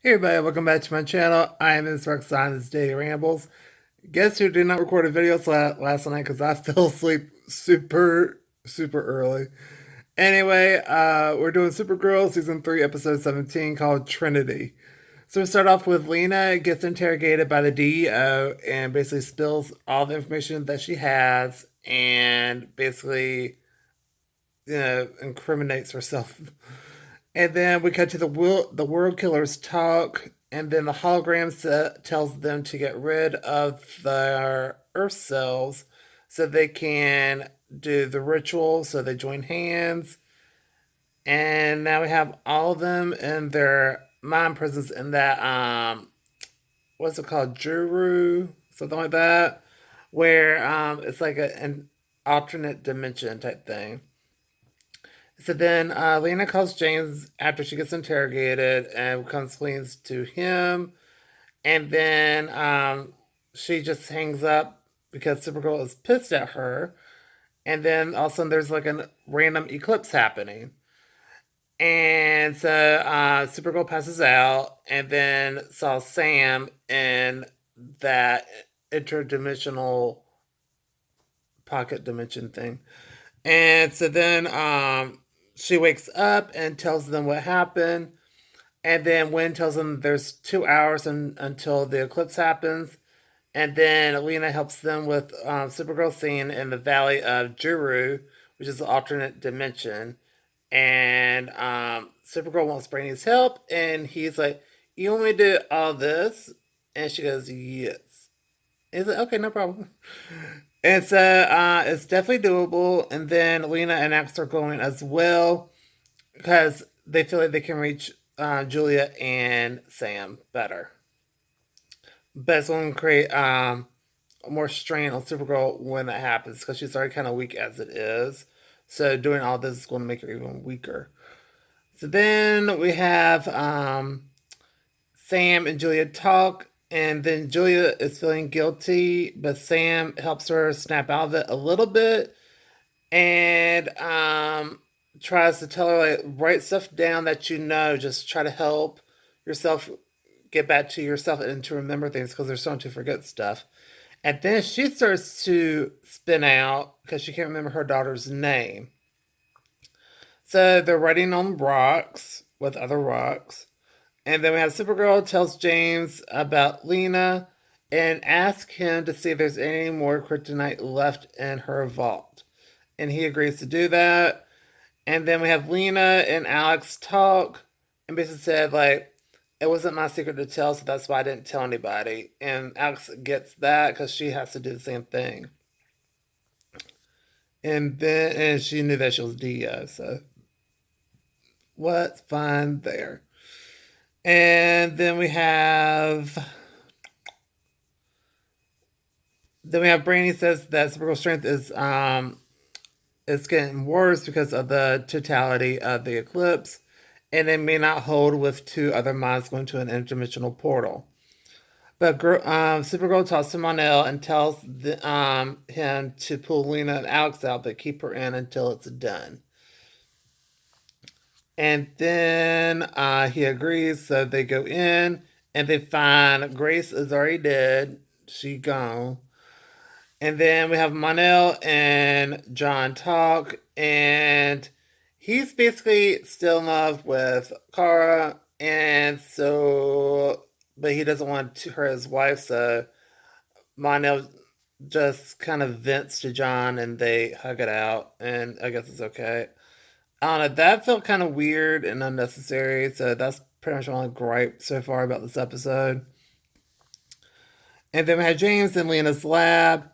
Hey everybody, welcome back to my channel. I am Ms. Roxanne, this is Daily Rambles. Guess who did not record a video last night because I fell asleep super early. Anyway, we're doing Supergirl season 3 episode 17 called Trinity. So we start off with Lena gets interrogated by the DEO and basically spills all the information that she has and basically, incriminates herself. And then we cut to the world killers talk, and then the hologram tells them to get rid of their Earth selves so they can do the ritual. So they join hands, and now we have all of them in their mind presence in that what's it called, Juru, something like that, where it's like an alternate dimension type thing. So then Lena calls James after she gets interrogated and complains to him. And then she just hangs up because Supergirl is pissed at her. And then all of a sudden there's like a random eclipse happening. And so Supergirl passes out and then saw Sam in that interdimensional pocket dimension thing. And so then she wakes up and tells them what happened. And then Wynn tells them there's 2 hours until the eclipse happens. And then Lena helps them with Supergirl scene in the Valley of Juru, which is an alternate dimension. And Supergirl wants Brainy's help. And he's like, "You want me to do all this?" And she goes, "Yes." He's like, "Okay, no problem." And so it's definitely doable. And then Lena and Axe are going as well because they feel like they can reach Julia and Sam better. But it's going to create more strain on Supergirl when that happens because she's already kind of weak as it is. So doing all this is going to make her even weaker. So then we have Sam and Julia talk, and then Julia is feeling guilty, but Sam helps her snap out of it a little bit and tries to tell her, like, write stuff down that you know. Just try to help yourself get back to yourself and to remember things because they're starting to forget stuff. And then she starts to spin out because she can't remember her daughter's name. So they're writing on rocks with other rocks. And then we have Supergirl tells James about Lena and asks him to see if there's any more kryptonite left in her vault. And he agrees to do that. And then we have Lena and Alex talk and basically said, like, it wasn't my secret to tell, so that's why I didn't tell anybody. And Alex gets that because she has to do the same thing. And she knew that she was Dio, so what's fine there. And then we have Brainy says that Supergirl's strength is getting worse because of the totality of the eclipse, and it may not hold with two other minds going to an interdimensional portal. But Supergirl talks to Monel and tells him to pull Lena and Alex out, but keep her in until it's done. And then he agrees, so they go in and they find Grace is already dead. She gone. And then we have Monel and John talk, and he's basically still in love with Kara, and so, but he doesn't want to hurt his wife, so Monel just kind of vents to John, and they hug it out, and I guess it's okay. I don't know. That felt kind of weird and unnecessary, so that's pretty much my only gripe so far about this episode. And then we have James in Lena's lab.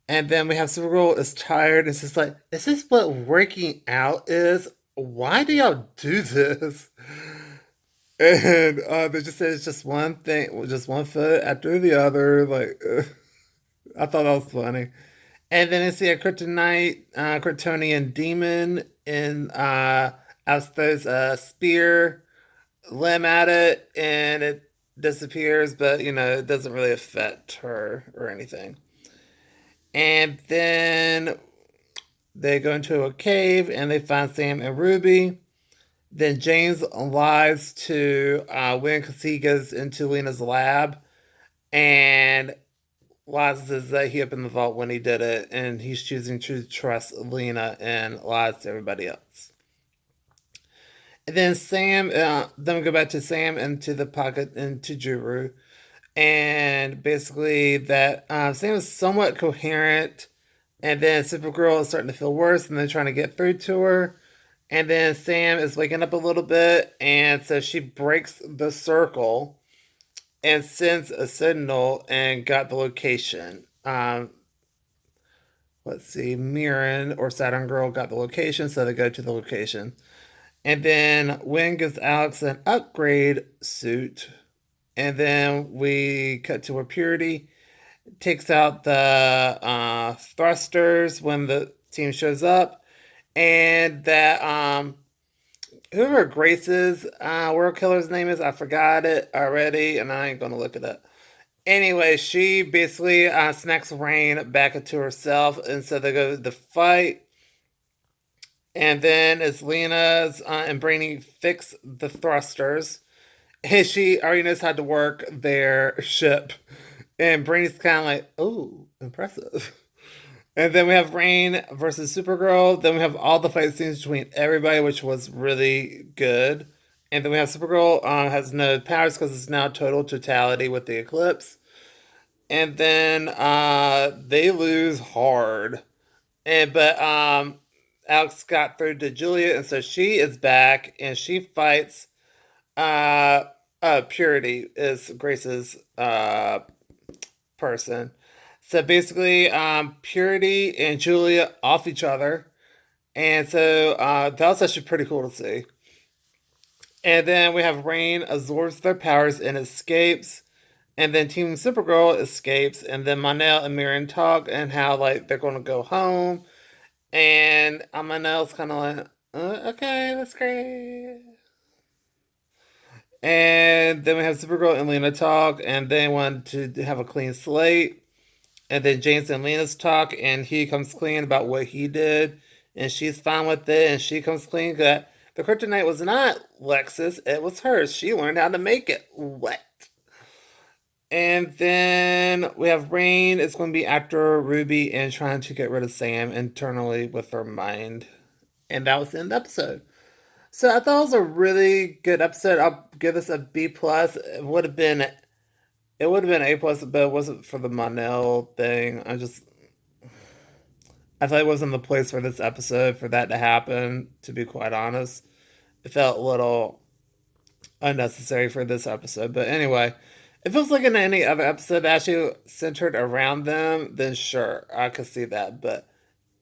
And then we have Supergirl is tired. It's just like, is this what working out is? Why do y'all do this? And they just said it's just one thing, just one foot after the other. Like, I thought that was funny. And then you see a Kryptonian demon in as throws a spear limb at it, and it disappears. But it doesn't really affect her or anything. And then they go into a cave and they find Sam and Ruby. Then James lies to Win because he goes into Lena's lab and lies says that he opened the vault when he did it, and he's choosing to trust Lena and lies to everybody else. And then then we go back to Sam and to the pocket and to Juru, and basically that Sam is somewhat coherent, and then Supergirl is starting to feel worse, and they're trying to get through to her. And then Sam is waking up a little bit, and so she breaks the circle and sends a signal and got the location. Let's see, Mirren or Saturn Girl got the location, so they go to the location. And then Wynn gives Alex an upgrade suit. And then we cut to where Purity takes out the thrusters when the team shows up. And that whoever Grace's world killer's name is, I forgot it already, and I ain't gonna look it up. Anyway, she basically snacks Rain back into herself, and so they go to the fight. And then as Lena's and Brainy fix the thrusters, and she already knows how to work their ship. And Brainy's kind of like, oh, impressive. And then we have Rain versus Supergirl. Then we have all the fight scenes between everybody, which was really good. And then we have Supergirl has no powers because it's now total totality with the eclipse. And then they lose hard. But Alex got through to Julia, and so she is back and she fights Purity is Grace's person. So basically, Purity and Julia off each other, and so that was actually pretty cool to see. And then we have Rain absorbs their powers and escapes, and then Team Supergirl escapes, and then Monel and Mirren talk and how like they're going to go home, and Monel's kind of like, okay, that's great. And then we have Supergirl and Lena talk, and they want to have a clean slate. And then James and Lena's talk, and he comes clean about what he did, and she's fine with it, and she comes clean that the kryptonite was not Lexus, it was hers. She learned how to make it. What? And then we have Rain. It's going to be after Ruby and trying to get rid of Sam internally with her mind. And that was the end of the episode. So I thought it was a really good episode. I'll give this a B plus. It would have been A plus, but it wasn't for the Monel thing. I thought it wasn't the place for this episode for that to happen. To be quite honest, it felt a little unnecessary for this episode. But anyway, if it was like in any other episode that actually centered around them, then sure, I could see that. But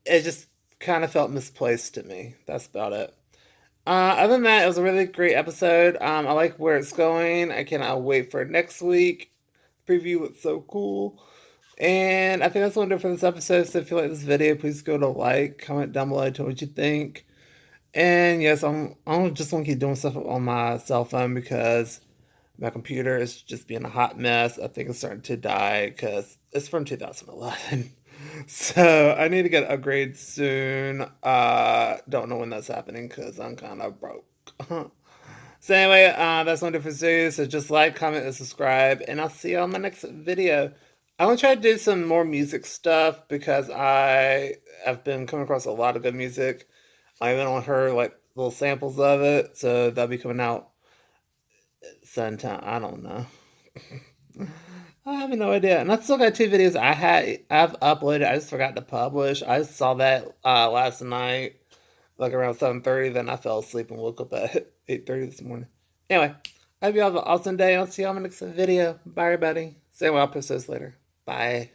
it just kind of felt misplaced to me. That's about it. Other than that, it was a really great episode. I like where it's going. I cannot wait for next week. Preview looks so cool. And I think that's what I'm doing for this episode. So if you like this video, please go to like, comment down below, tell me what you think. And yes, I'm just gonna keep doing stuff on my cell phone because my computer is just being a hot mess. I think it's starting to die because it's from 2011. So I need to get an upgrade soon. Don't know when that's happening because I'm kind of broke. So anyway, that's one different series. So just like, comment, and subscribe, and I'll see you on my next video. I'm gonna try to do some more music stuff because I have been coming across a lot of good music. I even only heard like little samples of it, so that'll be coming out sometime. I don't know. I have no idea. And I still got two videos I've uploaded. I just forgot to publish. I saw that last night, like around 7:30. Then I fell asleep and woke up at 8:30 this morning. Anyway, I hope you have an awesome day. I'll see you on my next video. Bye, everybody. Same way, I'll post those later. Bye.